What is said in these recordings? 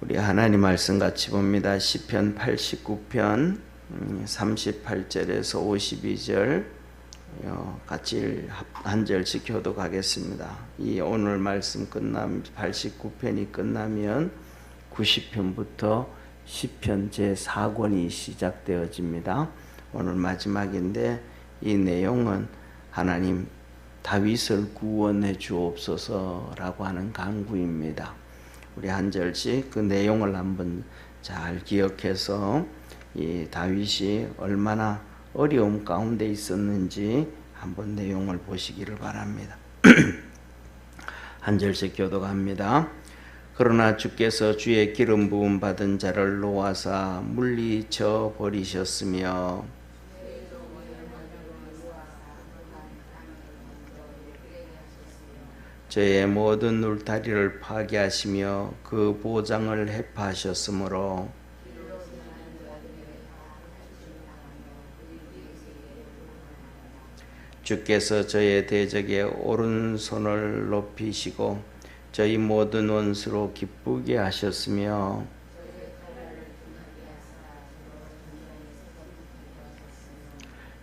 우리 하나님 말씀 같이 봅니다. 시편 89편 38절에서 52절 같이 한 절씩 교독하겠습니다. 이 오늘 말씀 89편이 끝나면 90편부터 시편 제4권이 시작되어집니다. 오늘 마지막인데 이 내용은 하나님 다윗을 구원해 주옵소서라고 하는 간구입니다. 우리 한 절씩 그 내용을 한번 잘 기억해서 이 다윗이 얼마나 어려움 가운데 있었는지 한번 내용을 보시기를 바랍니다. 한 절씩 교독합니다. 그러나 주께서 주의 기름 부음 받은 자를 놓아사 물리쳐 버리셨으며 저의 모든 울타리를 파괴하시며 그 보장을 해파하셨으므로 주께서 저의 대적의 오른손을 높이시고 저희 모든 원수로 기쁘게 하셨으며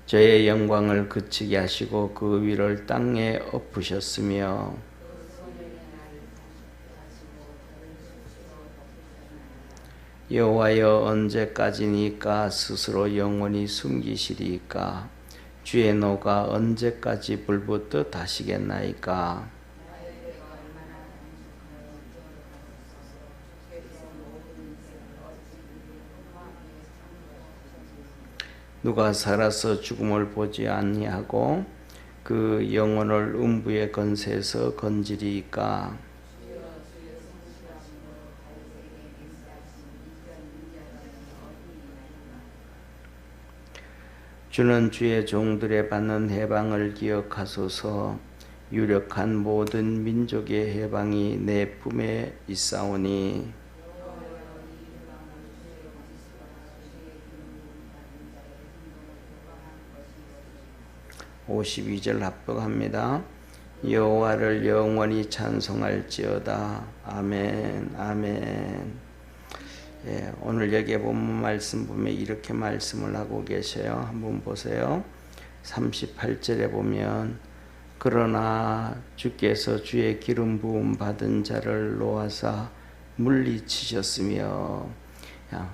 저의 영광을 그치게 하시고 그 위를 땅에 엎으셨으며 여호와여 언제까지니까 스스로 영원히 숨기시리이까 주의 노가 언제까지 불붙듯 하시겠나이까 누가 살아서 죽음을 보지 아니하고 그 영혼을 음부의 건세에서 건지리이까 주는 주의 종들의 받는 해방을 기억하소서. 유력한 모든 민족의 해방이 내 품에 있사오니 52절 합독합니다. 여호와를 영원히 찬송할지어다. 아멘. 아멘. 예, 오늘 여기에 본문 말씀 보면 이렇게 말씀을 하고 계셔요. 한번 보세요. 38절에 보면 그러나 주께서 주의 기름 부음 받은 자를 놓아사 물리치셨으며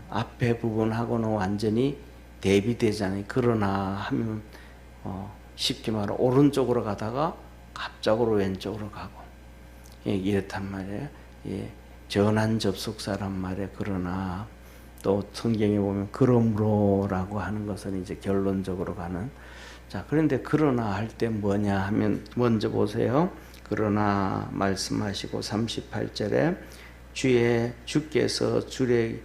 앞에 부분하고는 완전히 대비되잖아요. 그러나 하면 쉽게 말하면 오른쪽으로 가다가 갑자기 왼쪽으로 가고 이렇단 말이에요. 예. 전환 접속사란 말에 그러나 또 성경에 보면 그러므로라고 하는 것은 이제 결론적으로 가는 자 그런데 그러나 할 때 뭐냐 하면 먼저 보세요. 그러나 말씀하시고 38절에 주께서 주의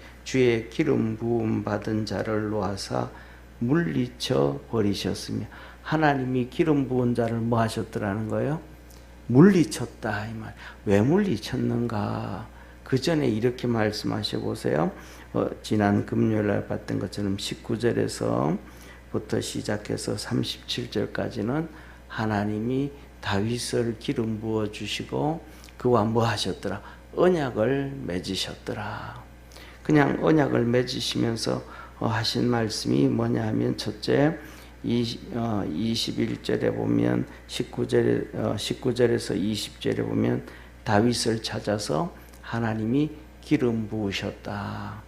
기름 부음 받은 자를 놓아사 물리쳐 버리셨으며 하나님이 기름 부은 자를 뭐 하셨더라는 거예요? 물리쳤다 이 말. 왜 물리쳤는가? 그 전에 이렇게 말씀하셔 보세요. 지난 금요일날 봤던 것처럼 19절에서부터 시작해서 37절까지는 하나님이 다윗을 기름 부어 주시고 그와 뭐 하셨더라? 언약을 맺으셨더라. 그냥 언약을 맺으시면서 하신 말씀이 뭐냐 하면 첫째 21절에 보면 19절에서 20절에 보면 다윗을 찾아서 하나님이 기름 부으셨다.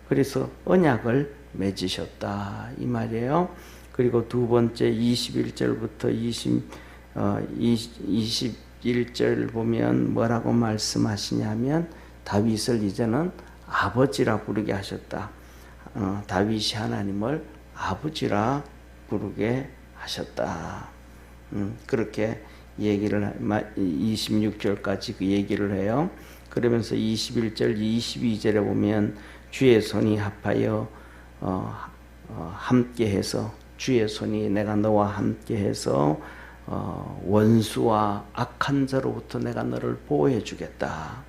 그래서 언약을 맺으셨다 이 말이에요. 그리고 두 번째 21절부터 21절 보면 뭐라고 말씀하시냐면 다윗을 이제는 아버지라 부르게 하셨다. 다윗이 하나님을 아버지라 부르게 하셨다. 그렇게 얘기를 26절까지 그 얘기를 해요. 그러면서 21절, 22절에 보면 주의 손이 합하여 함께해서 주의 손이 내가 너와 함께해서 원수와 악한 자로부터 내가 너를 보호해 주겠다.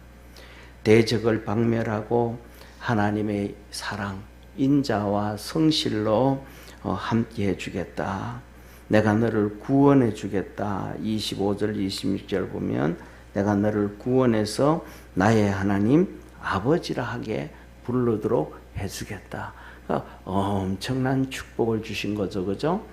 대적을 박멸하고 하나님의 사랑, 인자와 성실로 함께해 주겠다. 내가 너를 구원해 주겠다. 25절, 26절 보면 내가 너를 구원해서 나의 하나님 아버지라 하게 부르도록 해주겠다. 그러니까 엄청난 축복을 주신 거죠, 그죠?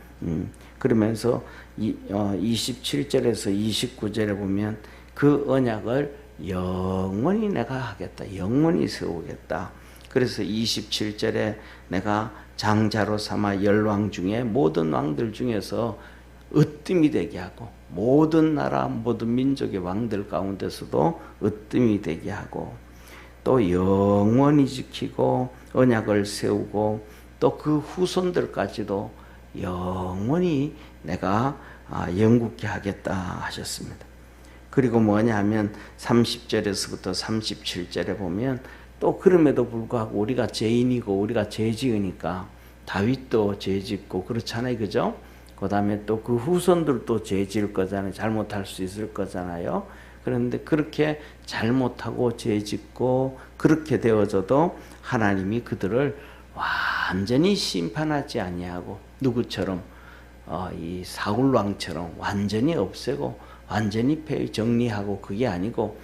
그러면서 27절에서 29절에 보면 그 언약을 영원히 내가 하겠다, 영원히 세우겠다. 그래서 27절에 내가 장자로 삼아 열왕 중에 모든 왕들 중에서 으뜸이 되게 하고 모든 나라 모든 민족의 왕들 가운데서도 으뜸이 되게 하고 또 영원히 지키고 언약을 세우고 또 그 후손들까지도 영원히 내가 영국케 하겠다 하셨습니다. 그리고 뭐냐 하면 30절에서부터 37절에 보면 또 그럼에도 불구하고 우리가 죄인이고 우리가 죄 지으니까 다윗도 죄 짓고 그렇잖아요, 그죠? 그 다음에 또 그 후손들도 죄 지을 거잖아요. 잘못할 수 있을 거잖아요. 그런데 그렇게 잘못하고 죄 짓고 그렇게 되어져도 하나님이 그들을 완전히 심판하지 아니하고 누구처럼 이 사울 왕처럼 완전히 없애고 완전히 정리하고 그게 아니고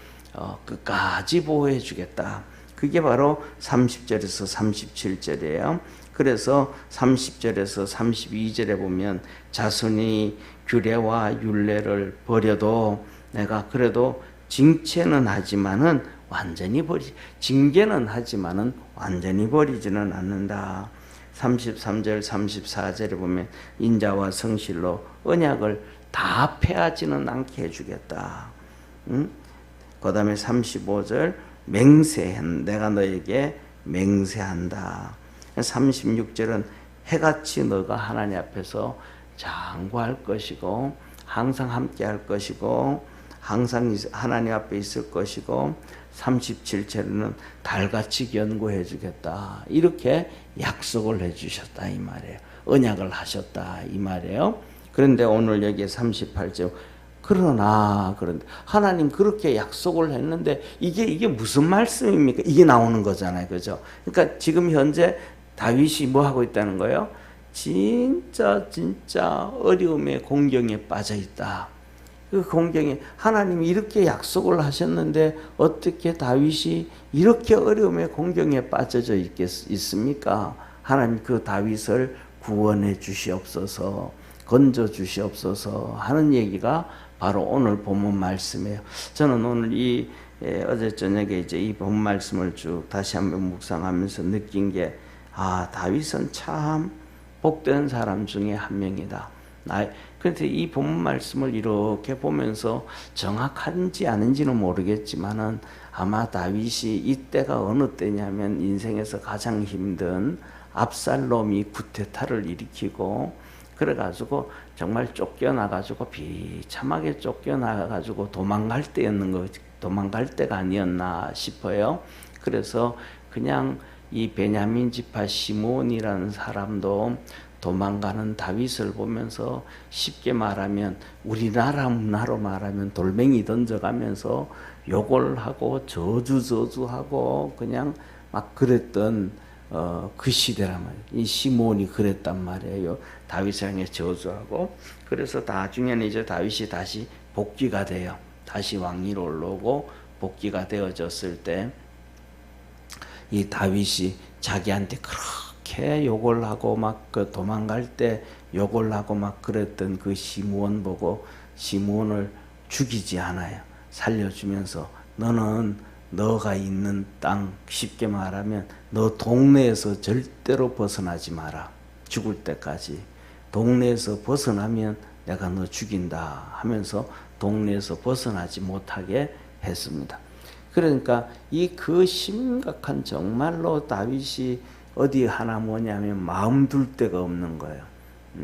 끝까지 보호해 주겠다. 그게 바로 30절에서 37절이에요. 그래서 30절에서 32절에 보면 자손이 규례와 율례를 버려도 내가 그래도 징체는 하지만은 징계는 하지만은 완전히 버리지는 않는다. 33절 34절에 보면 인자와 성실로 언약을 다 폐하지는 않게 해주겠다. 그 다음에 35절 내가 너에게 맹세한다. 36절은 해같이 너가 하나님 앞에서 장구할 것이고 항상 함께 할 것이고 항상 하나님 앞에 있을 것이고 37절에는 달같이 견고해 주겠다. 이렇게 약속을 해 주셨다 이 말이에요. 언약을 하셨다 이 말이에요. 그런데 오늘 여기 38절 그런데 하나님 그렇게 약속을 했는데 이게 무슨 말씀입니까? 이게 나오는 거잖아요, 그죠? 그러니까 지금 현재 다윗이 뭐 하고 있다는 거예요? 진짜 어려움의 공경에 빠져 있다. 그 공경에 하나님이 이렇게 약속을 하셨는데 어떻게 다윗이 이렇게 어려움의 공경에 빠져져 있습니까? 하나님 그 다윗을 구원해 주시옵소서, 건져 주시옵소서 하는 얘기가 바로 오늘 본문 말씀이에요. 저는 오늘 어제 저녁에 이제 이 본문 말씀을 쭉 다시 한번 묵상하면서 느낀 게 다윗은 참 복된 사람 중에 한 명이다. 그런데 이 본문 말씀을 이렇게 보면서 정확한지 아닌지는 모르겠지만은 아마 다윗이 이때가 어느 때냐면 인생에서 가장 힘든 압살롬이 구테타를 일으키고 그래가지고 정말 쫓겨나가지고 비참하게 쫓겨나가지고 도망갈 때가 아니었나 싶어요. 그래서 그냥 이 베냐민 지파 시므온이라는 사람도 도망가는 다윗을 보면서 쉽게 말하면 우리나라 문화로 말하면 돌멩이 던져가면서 욕을 하고 저주하고 그냥 막 그랬던 그 시대란 말이에요. 이 시므온이 그랬단 말이에요. 다윗을 향해 저주하고 그래서 나중에는 이제 다윗이 다시 복귀가 돼요. 다시 왕위로 올라오고 복귀가 되어졌을 때 이 다윗이 자기한테 그렇게 욕을 하고 막 그 도망갈 때 욕을 하고 막 그랬던 그 시므온 보고 시므온을 죽이지 않아요. 살려주면서 너는 너가 있는 땅 쉽게 말하면 너 동네에서 절대로 벗어나지 마라. 죽을 때까지. 동네에서 벗어나면 내가 너 죽인다 하면서 동네에서 벗어나지 못하게 했습니다. 그러니까 그 심각한 정말로 다윗이 어디 하나 뭐냐면 마음 둘 데가 없는 거예요.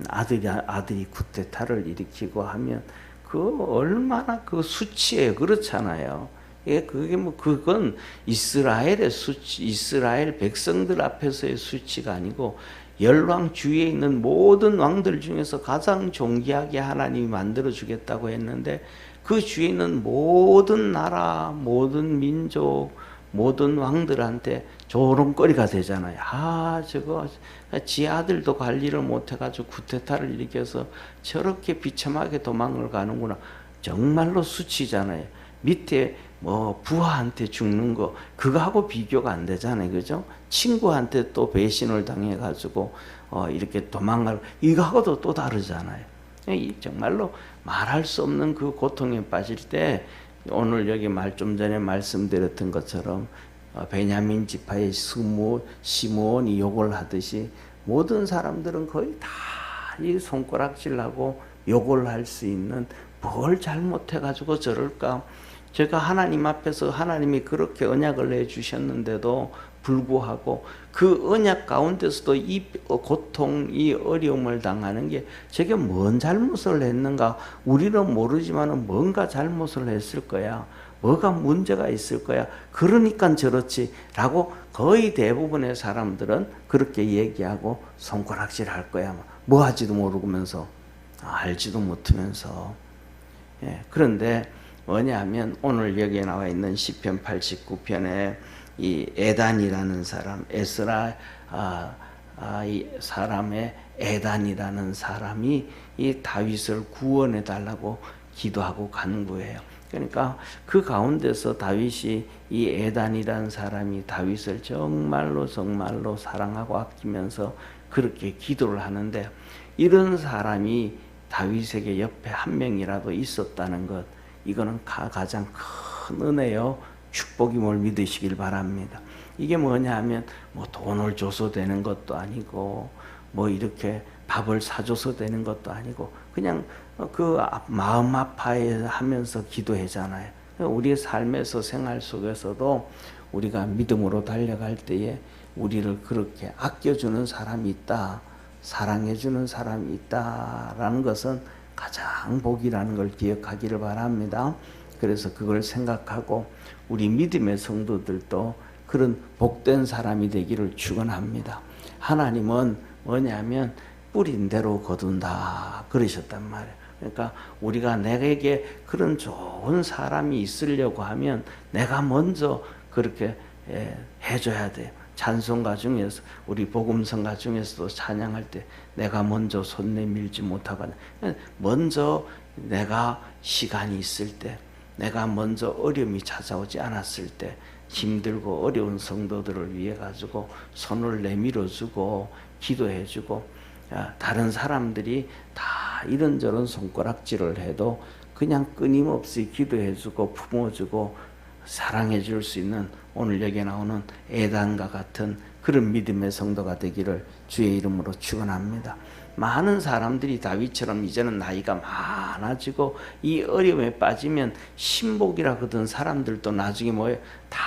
아들이 쿠데타를 일으키고 하면 그 얼마나 그 수치예요. 그렇잖아요. 그건 이스라엘의 수치, 이스라엘 백성들 앞에서의 수치가 아니고 열왕 주위에 있는 모든 왕들 중에서 가장 존귀하게 하나님이 만들어 주겠다고 했는데 그 주위에 있는 모든 나라, 모든 민족, 모든 왕들한테 조롱거리가 되잖아요. 저거 지 아들도 관리를 못해가지고 쿠데타를 일으켜서 저렇게 비참하게 도망을 가는구나. 정말로 수치잖아요. 밑에 뭐 부하한테 죽는 거 그거하고 비교가 안 되잖아요, 그죠? 친구한테 또 배신을 당해가지고 이렇게 도망갈 이거하고도 또 다르잖아요. 정말로 말할 수 없는 그 고통에 빠질 때 오늘 여기 좀 전에 말씀드렸던 것처럼 베냐민 지파의 시므온이 욕을 하듯이 모든 사람들은 거의 다 이 손가락질하고 욕을 할 수 있는 뭘 잘못해가지고 저럴까? 제가 하나님 앞에서 하나님이 그렇게 언약을 해주셨는데도 불구하고 그 언약 가운데서도 이 고통, 이 어려움을 당하는 게 제게 뭔 잘못을 했는가? 우리는 모르지만 뭔가 잘못을 했을 거야. 뭐가 문제가 있을 거야. 그러니까 저렇지 라고 거의 대부분의 사람들은 그렇게 얘기하고 손가락질 할 거야. 뭐 하지도 모르면서 알지도 못하면서. 그런데 뭐냐면 오늘 여기에 나와 있는 시편 89편에 이 에단이라는 사람, 에스라 이 사람의 에단이라는 사람이 이 다윗을 구원해 달라고 기도하고 간구해요. 그러니까 그 가운데서 다윗이 이 에단이라는 사람이 다윗을 정말로 사랑하고 아끼면서 그렇게 기도를 하는데, 이런 사람이 다윗에게 옆에 한 명이라도 있었다는 것, 이거는 가장 큰 은혜요 축복임을 믿으시길 바랍니다. 이게 뭐냐 하면 뭐 돈을 줘서 되는 것도 아니고 뭐 이렇게 밥을 사줘서 되는 것도 아니고 그냥 그 마음 아파해 하면서 기도하잖아요. 우리의 삶에서 생활 속에서도 우리가 믿음으로 달려갈 때에 우리를 그렇게 아껴주는 사람이 있다, 사랑해주는 사람이 있다라는 것은 가장 복이라는 걸 기억하기를 바랍니다. 그래서 그걸 생각하고 우리 믿음의 성도들도 그런 복된 사람이 되기를 축원합니다. 하나님은 뭐냐면 뿌린 대로 거둔다 그러셨단 말이에요. 그러니까 우리가 내게 그런 좋은 사람이 있으려고 하면 내가 먼저 그렇게 해줘야 돼요. 찬송가 중에서 우리 복음성가 중에서도 찬양할 때 내가 먼저 손 내밀지 못하거나 먼저 내가 시간이 있을 때, 내가 먼저 어려움이 찾아오지 않았을 때 힘들고 어려운 성도들을 위해 가지고 손을 내밀어주고 기도해주고, 다른 사람들이 다 이런저런 손가락질을 해도 그냥 끊임없이 기도해주고 품어주고 사랑해줄 수 있는 오늘 여기에 나오는 에단과 같은 그런 믿음의 성도가 되기를 주의 이름으로 축원합니다. 많은 사람들이 다윗처럼 이제는 나이가 많아지고 이 어려움에 빠지면 신복이라 그러던 사람들도 나중에 뭐예요? 다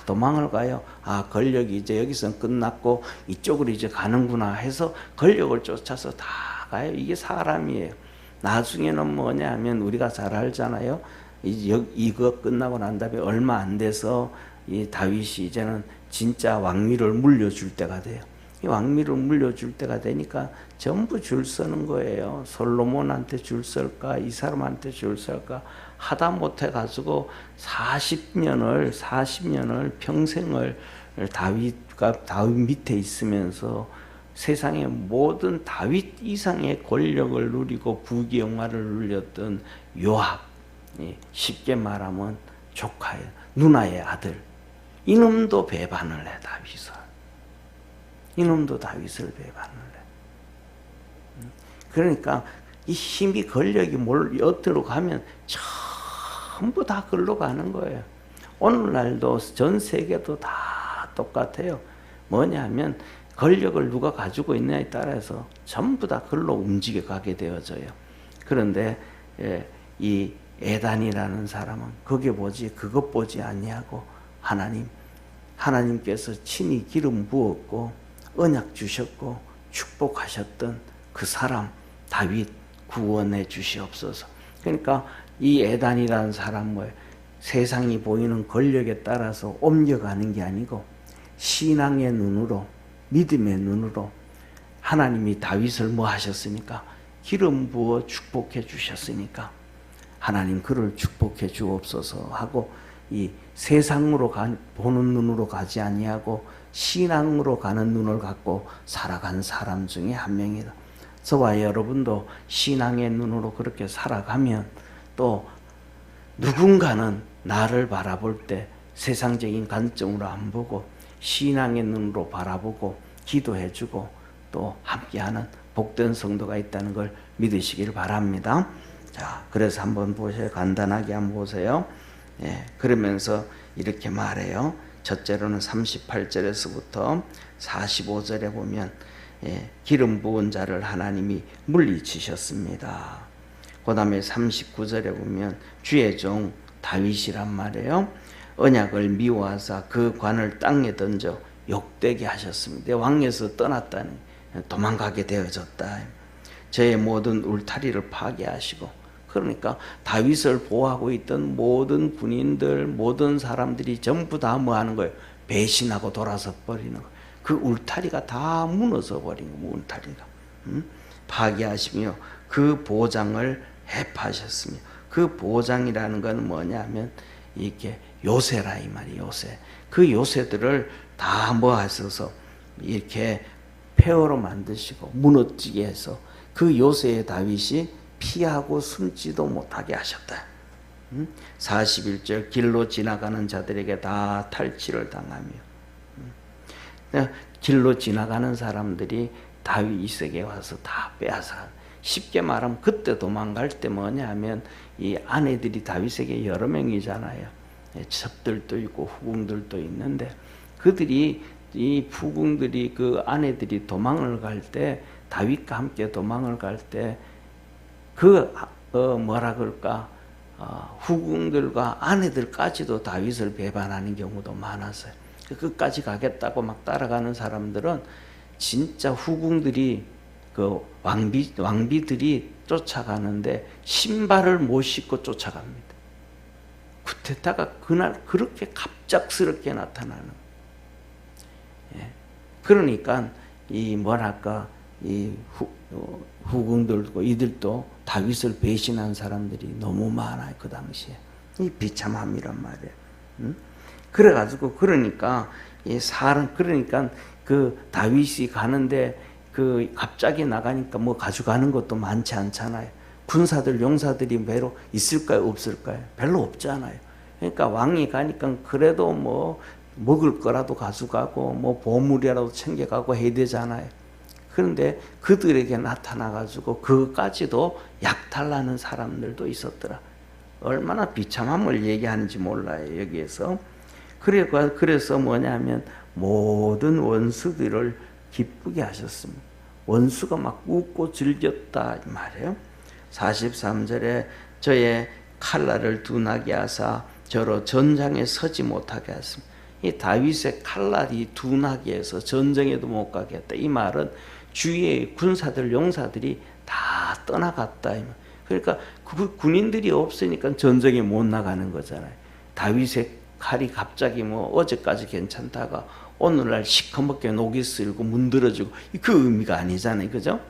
도망을 가요. 권력이 이제 여기서 끝났고 이쪽으로 이제 가는구나 해서 권력을 쫓아서 다 가요. 이게 사람이에요. 나중에는 뭐냐 하면 우리가 잘 알잖아요. 이거 끝나고 난 다음에 얼마 안 돼서 이 다윗이 이제는 진짜 왕위를 물려줄 때가 돼요. 이 왕위를 물려줄 때가 되니까 전부 줄 서는 거예요. 솔로몬한테 줄 설까, 이 사람한테 줄 설까 하다 못해 가지고 40년을 평생을 다윗 밑에 있으면서 세상의 모든 다윗 이상의 권력을 누리고 부귀영화를 누렸던 요압, 쉽게 말하면 조카예요. 누나의 아들. 이놈도 배반을 해, 다윗을. 이놈도 다윗을 배반을 해. 그러니까 이 힘이 권력이 어디로 가면 전부 다 글로 가는 거예요. 오늘날도 전 세계도 다 똑같아요. 뭐냐면 권력을 누가 가지고 있느냐에 따라서 전부 다 글로 움직여 가게 되어져요. 그런데 이 에단이라는 사람은 그것 보지 아니하고 하나님께서 친히 기름 부었고 언약 주셨고 축복하셨던 그 사람 다윗 구원해 주시옵소서. 그러니까 이 에단이라는 사람은 세상이 보이는 권력에 따라서 옮겨가는 게 아니고 신앙의 눈으로, 믿음의 눈으로 하나님이 다윗을 뭐 하셨습니까? 기름 부어 축복해 주셨으니까 하나님 그를 축복해 주옵소서 하고 이 세상으로 보는 눈으로 가지 아니하고 신앙으로 가는 눈을 갖고 살아간 사람 중에 한 명이다. 저와 여러분도 신앙의 눈으로 그렇게 살아가면 또 누군가는 나를 바라볼 때 세상적인 관점으로 안 보고 신앙의 눈으로 바라보고 기도해주고 또 함께하는 복된 성도가 있다는 걸 믿으시길 바랍니다. 자, 그래서 한번 보세요. 간단하게 한번 보세요. 예, 그러면서 이렇게 말해요. 첫째로는 38절에서부터 45절에 보면 기름 부은 자를 하나님이 물리치셨습니다. 그 다음에 39절에 보면 주의 종 다윗이란 말이에요. 언약을 미워하사 그 관을 땅에 던져 욕되게 하셨습니다. 왕에서 떠났다니 도망가게 되어졌다. 저의 모든 울타리를 파괴하시고, 그러니까 다윗을 보호하고 있던 모든 군인들, 모든 사람들이 전부 다 뭐 하는 거예요? 배신하고 돌아서 버리는 거예요. 그 울타리가 다 무너져 버린 거예요. 울타리가. 파괴하시며 그 보장을 해파하셨으며, 그 보장이라는 건 뭐냐면 이렇게 요새라 이 말이에요. 요새. 그 요새들을 다 뭐 하셔서 이렇게 폐허로 만드시고 무너지게 해서 그 요새의 다윗이 피하고 숨지도 못하게 하셨다. 41절 길로 지나가는 자들에게 다 탈취를 당하며, 길로 지나가는 사람들이 다윗에게 와서 다 빼앗아. 쉽게 말하면 그때 도망갈 때 뭐냐 하면 이 아내들이 다윗에게 여러 명이잖아요. 첩들도 있고 후궁들도 있는데, 그들이 이 후궁들이 그 아내들이 도망을 갈 때, 다윗과 함께 도망을 갈 때 그 뭐라 그럴까, 후궁들과 아내들까지도 다윗을 배반하는 경우도 많았어요. 끝까지 가겠다고 막 따라가는 사람들은 진짜 후궁들이 그 왕비들이 쫓아가는데 신발을 못 신고 쫓아갑니다. 그때다가 그날 그렇게 갑작스럽게 나타나는. 예. 그러니까 이 뭐랄까 이 후궁들도 이들도 다윗을 배신한 사람들이 너무 많아요. 그 당시에. 이 비참함이란 말이에요. 그래가지고 그러니까 이 사람, 그러니까 그 다윗이 가는데 그 갑자기 나가니까 뭐 가져가는 것도 많지 않잖아요. 군사들 용사들이 배로 있을까요, 없을까요? 별로 없잖아요. 그러니까 왕이 가니까 그래도 뭐 먹을 거라도 가져가고 뭐 보물이라도 챙겨가고 해야 되잖아요. 그런데 그들에게 나타나가지고 그것까지도 약탈하는 사람들도 있었더라. 얼마나 비참함을 얘기하는지 몰라요, 여기에서. 그래서 뭐냐면 모든 원수들을 기쁘게 하셨습니다. 원수가 막 웃고 즐겼다 이 말이에요. 43절에 저의 칼날을 둔하게 하사 저로 전장에 서지 못하게 하셨습니다. 이 다윗의 칼날이 둔하게 해서 전쟁에도 못 가게 했다. 이 말은 주위의 군사들, 용사들이 다 떠나갔다. 그러니까 그 군인들이 없으니까 전쟁에 못 나가는 거잖아요. 다윗의 칼이 갑자기 뭐 어제까지 괜찮다가 오늘날 시커멓게 녹이 슬고 문드러지고 그 의미가 아니잖아요. 그죠?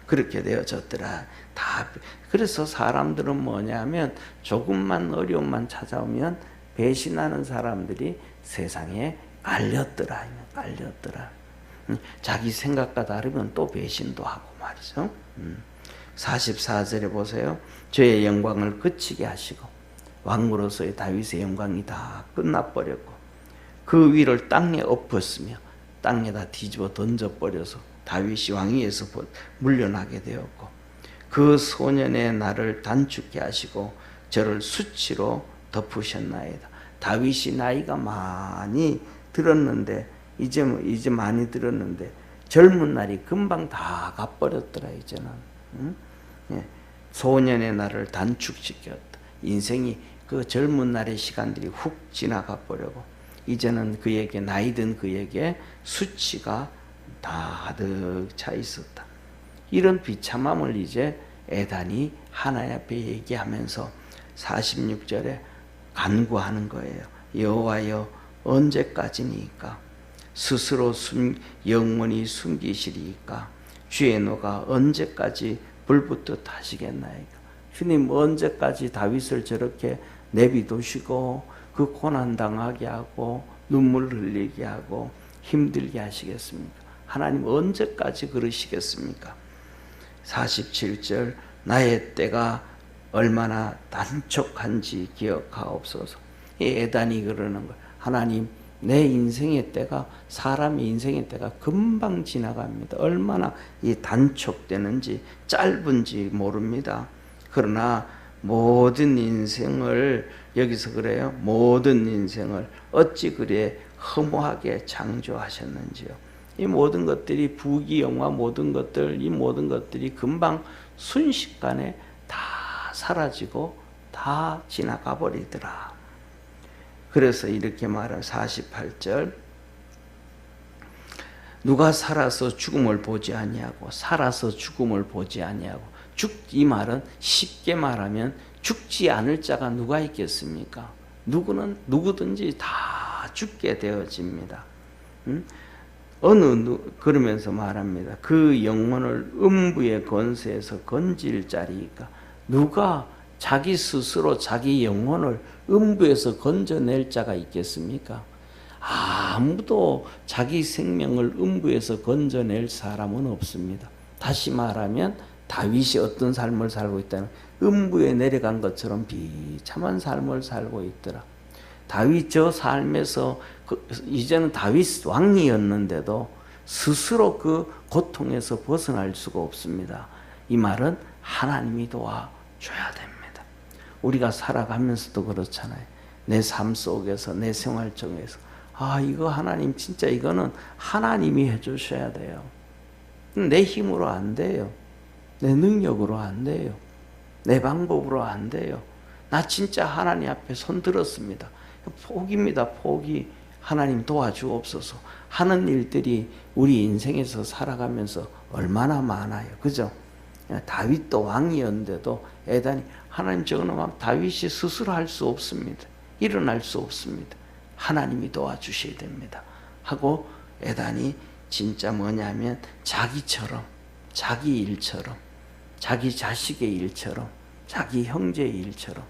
그렇게 되어졌더라. 다. 그래서 사람들은 뭐냐면 조금만 어려움만 찾아오면 배신하는 사람들이 세상에 깔렸더라. 자기 생각과 다르면 또 배신도 하고 말이죠. 44절에 보세요. 저의 영광을 그치게 하시고 왕으로서의 다윗의 영광이 다 끝나버렸고 그 위를 땅에 엎었으며 땅에다 뒤집어 던져버려서 다윗이 왕위에서 물려나게 되었고 그 소년의 나를 단축케 하시고 저를 수치로 덮으셨나이다. 다윗이 나이가 많이 들었는데 이제 많이 들었는데 젊은 날이 금방 다 가버렸더라. 이제는 소년의 나를 단축시켰다. 인생이 그 젊은 날의 시간들이 훅 지나가 버리고 이제는 그에게 나이 든 그에게 수치가 다 가득 차 있었다. 이런 비참함을 이제 에단이 하나님 앞에 얘기하면서 46절에 간구하는 거예요. 여호와여 언제까지니까 스스로 영원히 숨기시리이까 주의 노가 언제까지 불붙듯 하시겠나이까. 주님 언제까지 다윗을 저렇게 내비두시고 그 고난당하게 하고 눈물 흘리게 하고 힘들게 하시겠습니까? 하나님 언제까지 그러시겠습니까? 47절 나의 때가 얼마나 단촉한지 기억하옵소서. 이 에단이 그러는 거예요. 하나님, 내 인생의 때가, 사람의 인생의 때가 금방 지나갑니다. 얼마나 이 단촉되는지 짧은지 모릅니다. 그러나 모든 인생을, 여기서 그래요, 모든 인생을 어찌 그래 허무하게 창조하셨는지요. 이 모든 것들이, 부귀영화 모든 것들, 이 모든 것들이 금방 순식간에 다 사라지고 다 지나가 버리더라. 그래서 이렇게 말하는 48절, 누가 살아서 죽음을 보지 아니하고 살아서 죽음을 보지 아니하고, 이 말은 쉽게 말하면 죽지 않을 자가 누가 있겠습니까? 누구든지 다 죽게 되어집니다. 그러면서 말합니다. 그 영혼을 음부의 권세에서 건질 자리이까. 누가 자기 스스로 자기 영혼을 음부에서 건져낼 자가 있겠습니까? 아무도 자기 생명을 음부에서 건져낼 사람은 없습니다. 다시 말하면 다윗이 어떤 삶을 살고 있다는, 음부에 내려간 것처럼 비참한 삶을 살고 있더라. 다윗 저 삶에서 이제는 다윗 왕이었는데도 스스로 그 고통에서 벗어날 수가 없습니다. 이 말은 하나님이 도와줘야 됩니다. 우리가 살아가면서도 그렇잖아요. 내 삶 속에서, 내 생활 중에서 이거 하나님, 진짜 이거는 하나님이 해주셔야 돼요. 내 힘으로 안 돼요. 내 능력으로 안 돼요. 내 방법으로 안 돼요. 나 진짜 하나님 앞에 손 들었습니다. 포기입니다. 포기. 하나님 도와주옵소서 하는 일들이 우리 인생에서 살아가면서 얼마나 많아요. 그죠? 다윗도 왕이었는데도 에단이, 하나님, 저거는 막 다윗이 스스로 할 수 없습니다. 일어날 수 없습니다. 하나님이 도와주셔야 됩니다. 하고 에단이 진짜 뭐냐면 자기처럼, 자기 일처럼, 자기 자식의 일처럼, 자기 형제의 일처럼,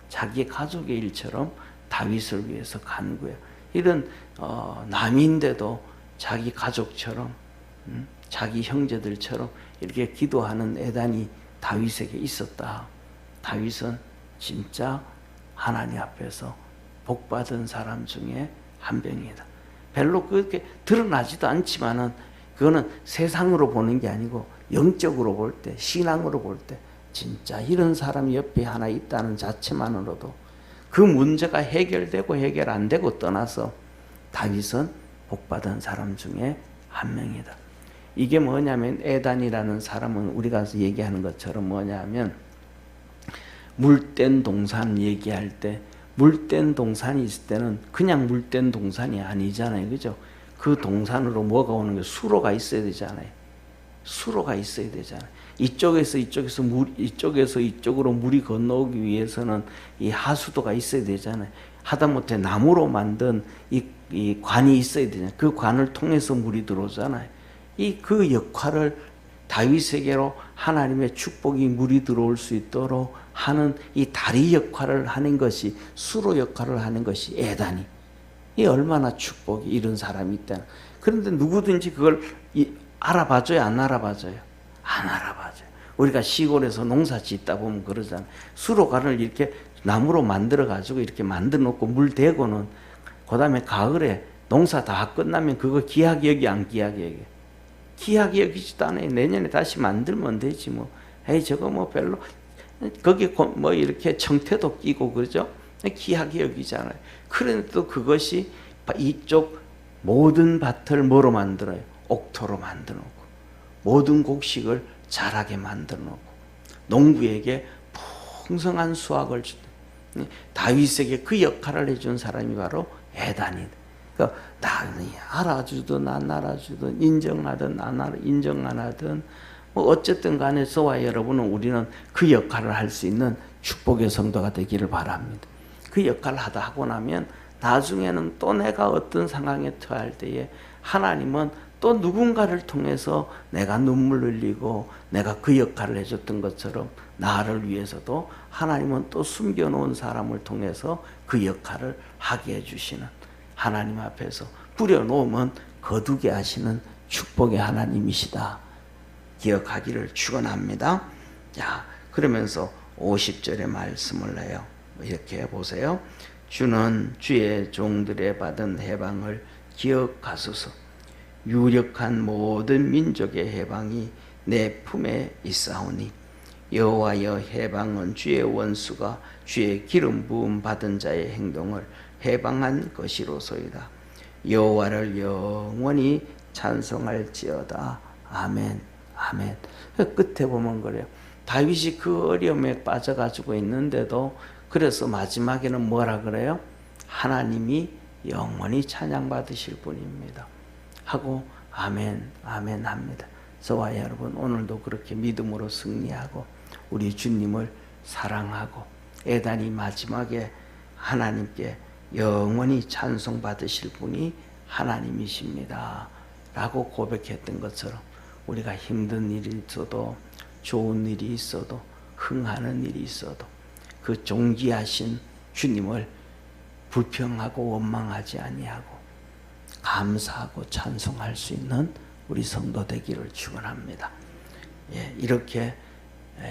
자기 가족의 일처럼 다윗을 위해서 간구해요. 이런 남인데도 자기 가족처럼, 자기 형제들처럼 이렇게 기도하는 에단이 다윗에게 있었다. 다윗은 진짜 하나님 앞에서 복받은 사람 중에 한 명이다. 별로 그렇게 드러나지도 않지만은 그거는 세상으로 보는 게 아니고 영적으로 볼 때, 신앙으로 볼 때 진짜 이런 사람이 옆에 하나 있다는 자체만으로도 그 문제가 해결되고 해결 안 되고 떠나서 다윗은 복받은 사람 중에 한 명이다. 이게 뭐냐면, 에단이라는 사람은 우리가 얘기하는 것처럼 뭐냐면, 물된 동산 얘기할 때, 물된 동산이 있을 때는 그냥 물된 동산이 아니잖아요. 그죠? 그 동산으로 뭐가 오는 거예요? 수로가 있어야 되잖아요. 수로가 있어야 되잖아요. 이쪽에서 이쪽으로 물이 건너오기 위해서는 이 하수도가 있어야 되잖아요. 하다못해 나무로 만든 이 관이 있어야 되잖아요. 그 관을 통해서 물이 들어오잖아요. 그 역할을 다윗에게로 하나님의 축복이 물이 들어올 수 있도록 하는 이 다리 역할을 하는 것이, 수로 역할을 하는 것이 에단이. 이 얼마나 축복이, 이런 사람이 있다는. 그런데 누구든지 그걸 알아봐줘요, 안 알아봐줘요? 안 알아봐줘요. 우리가 시골에서 농사 짓다 보면 그러잖아요. 수로관을 이렇게 나무로 만들어 가지고 이렇게 만들어 놓고 물 대고는, 그 다음에 가을에 농사 다 끝나면 그거 기약 여기 안 기약 여기? 기약 여기지도 않아요. 내년에 다시 만들면 되지 뭐. 저거 뭐 별로, 거기 뭐 이렇게 청태도 끼고 그러죠? 기약 여기잖아요. 그런데도 그것이 이쪽 모든 밭을 뭐로 만들어요? 옥토로 만들어 놓고, 모든 곡식을 자라게 만들어 놓고, 농부에게 풍성한 수확을 주다. 다윗에게 그 역할을 해준 사람이 바로 에단이다. 그러니까 나는 알아주든 안 알아주든, 인정하든 인정 안 하든, 뭐 어쨌든 간에 저와 여러분은, 우리는 그 역할을 할 수 있는 축복의 성도가 되기를 바랍니다. 그 역할을 하고 나면 나중에는 또 내가 어떤 상황에 처할 때에 하나님은 또 누군가를 통해서 내가 눈물 흘리고 내가 그 역할을 해줬던 것처럼 나를 위해서도 하나님은 또 숨겨놓은 사람을 통해서 그 역할을 하게 해주시는, 하나님 앞에서 뿌려놓으면 거두게 하시는 축복의 하나님이시다. 기억하기를 축원합니다. 자, 그러면서 50절의 말씀을 해요. 이렇게 보세요. 주는 주의 종들의 받은 해방을 기억하소서. 유력한 모든 민족의 해방이 내 품에 있사오니 여호와여 해방은 주의 원수가 주의 기름 부음 받은 자의 행동을 해방한 것이로소이다. 여호와를 영원히 찬송할지어다. 아멘. 아멘. 끝에 보면 그래요. 다윗이 그 어려움에 빠져가지고 있는데도 그래서 마지막에는 뭐라 그래요? 하나님이 영원히 찬양받으실 분입니다. 하고 아멘 아멘 합니다. 저와 여러분 오늘도 그렇게 믿음으로 승리하고 우리 주님을 사랑하고 애단이 마지막에 하나님께 영원히 찬송받으실 분이 하나님이십니다 라고 고백했던 것처럼 우리가 힘든 일이 있어도 좋은 일이 있어도 흥하는 일이 있어도 그 존귀하신 주님을 불평하고 원망하지 아니하고 감사하고 찬송할 수 있는 우리 성도 되기를 축원합니다. 예, 이렇게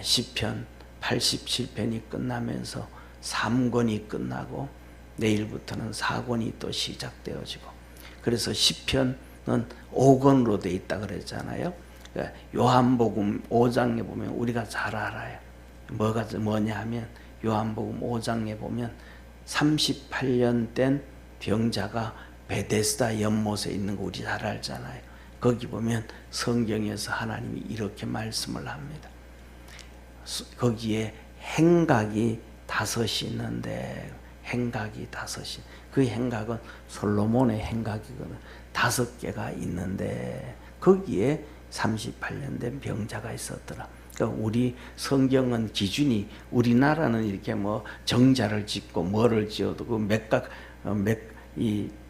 시편 87편이 끝나면서 3권이 끝나고 내일부터는 4권이 또 시작되어지고 그래서 시편은 5권으로 되어 있다 그랬잖아요. 요한복음 5장에 보면 우리가 잘 알아요. 뭐냐 하면 요한복음 5장에 보면 38년 된 병자가 베데스다 연못에 있는 거 우리 잘 알잖아요. 거기 보면 성경에서 하나님이 이렇게 말씀을 합니다. 거기에 행각이 5이 있는데 행각이 5이 그 행각은 솔로몬의 행각이거든. 5개가 있는데 거기에 38년 된 병자가 있었더라. 그러니까 우리 성경은 기준이 우리나라는 이렇게 뭐 정자를 짓고 뭐를 지어도 그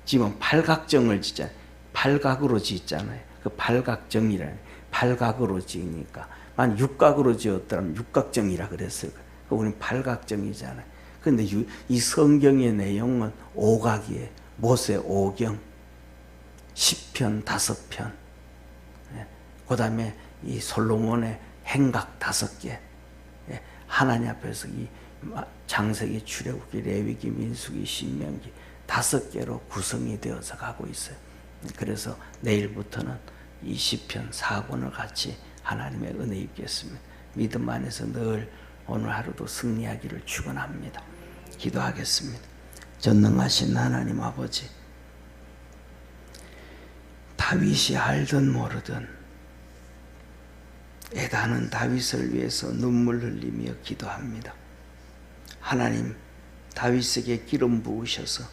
지금 팔각정을 짓잖아요. 팔각으로 짓잖아요. 그 팔각정이라는 팔각으로 지으니까 만 육각으로 지었더라면 육각정이라 그랬을 거예요. 우리는 팔각정이잖아요. 그런데 이 성경의 내용은 오각이에요. 모세 오경 10편 5편 그 다음에 이 솔로몬의 행각 5개 하나님 앞에서 이 창세기, 출애굽기, 레위기, 민수기, 신명기 5개로 구성이 되어서 가고 있어요. 그래서 내일부터는 이 시편 4권을 같이 하나님의 은혜 입겠습니다. 믿음 안에서 늘 오늘 하루도 승리하기를 축원합니다. 기도하겠습니다. 전능하신 하나님 아버지, 다윗이 알든 모르든 애다는 다윗을 위해서 눈물 흘리며 기도합니다. 하나님, 다윗에게 기름 부으셔서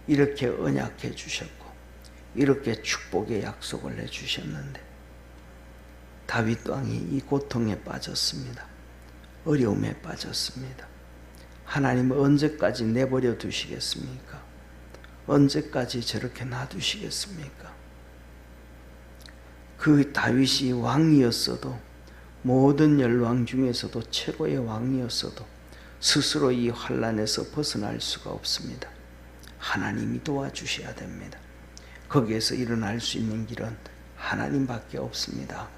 이렇게 언약해 주셨고 이렇게 축복의 약속을 해주셨는데 다윗 왕이 이 고통에 빠졌습니다. 어려움에 빠졌습니다. 하나님 언제까지 내버려 두시겠습니까? 언제까지 저렇게 놔두시겠습니까? 그 다윗이 왕이었어도 모든 열왕 중에서도 최고의 왕이었어도 스스로 이 환난에서 벗어날 수가 없습니다. 하나님이 도와주셔야 됩니다. 거기에서 일어날 수 있는 길은 하나님밖에 없습니다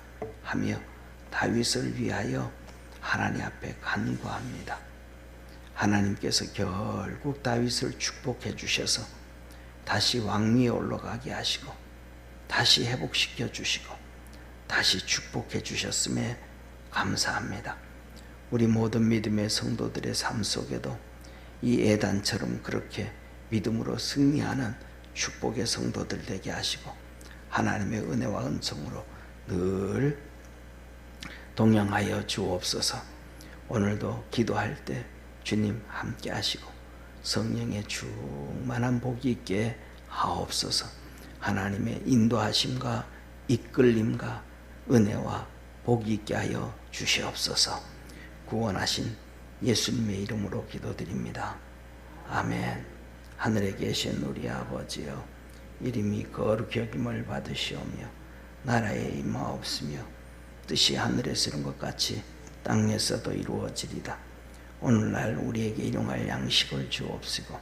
하며 다윗을 위하여 하나님 앞에 간구합니다. 하나님께서 결국 다윗을 축복해 주셔서 다시 왕위에 올라가게 하시고 다시 회복시켜 주시고 다시 축복해 주셨음에 감사합니다. 우리 모든 믿음의 성도들의 삶 속에도 이 애단처럼 그렇게 믿음으로 승리하는 축복의 성도들 되게 하시고 하나님의 은혜와 은총으로 늘 동행하여 주옵소서. 오늘도 기도할 때 주님 함께 하시고 성령의 충만한 복이 있게 하옵소서. 하나님의 인도하심과 이끌림과 은혜와 복이 있게 하여 주시옵소서. 구원하신 예수님의 이름으로 기도드립니다. 아멘. 하늘에 계신 우리 아버지여, 이름이 거룩히 여김을 받으시오며 나라에 임하옵시며 뜻이 하늘에서 이룬 것 같이 땅에서도 이루어지리다. 오늘날 우리에게 일용할 양식을 주옵시고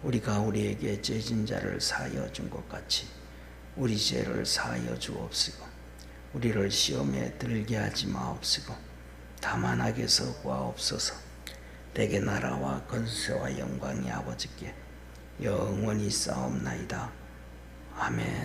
우리가 우리에게 죄진 자를 사하여 준 것 같이 우리 죄를 사하여 주옵시고 우리를 시험에 들게 하지 마옵시고 다만 악에서 구하옵소서. 대개 나라와 권세와 영광이 아버지께 영원히 싸움나이다. 아멘.